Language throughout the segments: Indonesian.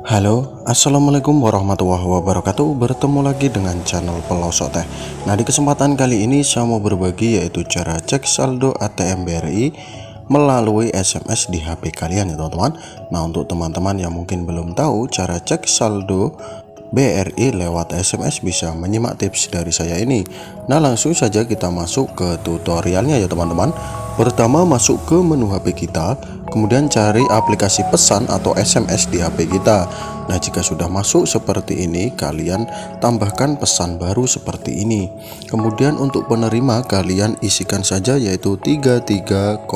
Halo, assalamualaikum warahmatullahi wabarakatuh. Bertemu lagi dengan channel Pelosok Teh. Nah, di kesempatan kali ini saya mau berbagi yaitu cara cek saldo ATM BRI melalui SMS di HP kalian ya teman-teman. Nah, untuk teman-teman yang mungkin belum tahu cara cek saldo BRI lewat SMS, bisa menyimak tips dari saya ini. Nah, langsung saja kita masuk ke tutorialnya ya teman-teman. Pertama, masuk ke menu HP kita, kemudian cari aplikasi pesan atau SMS di HP kita. Nah, jika sudah masuk seperti ini, kalian tambahkan pesan baru seperti ini. Kemudian untuk penerima kalian isikan saja yaitu 3300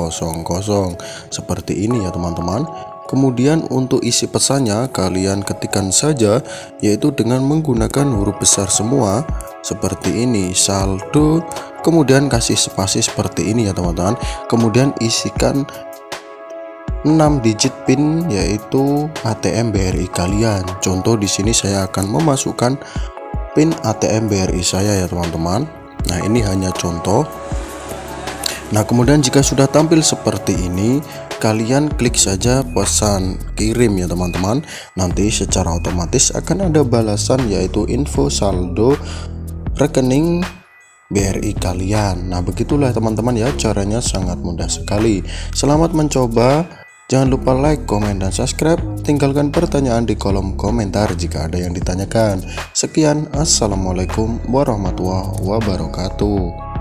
seperti ini ya teman-teman. Kemudian untuk isi pesannya kalian ketikkan saja yaitu dengan menggunakan huruf besar semua seperti ini, saldo, kemudian kasih spasi seperti ini ya teman-teman. Kemudian isikan 6 digit PIN yaitu ATM BRI kalian. Contoh di sini saya akan memasukkan PIN ATM BRI saya ya teman-teman. Nah, ini hanya contoh. Nah, kemudian jika sudah tampil seperti ini, kalian klik saja pesan kirim ya teman-teman. Nanti secara otomatis akan ada balasan yaitu info saldo rekening BRI kalian. Nah, begitulah teman-teman ya, caranya sangat mudah sekali. Selamat mencoba. Jangan lupa like, komen, dan subscribe. Tinggalkan pertanyaan di kolom komentar jika ada yang ditanyakan. Sekian, assalamualaikum warahmatullahi wabarakatuh.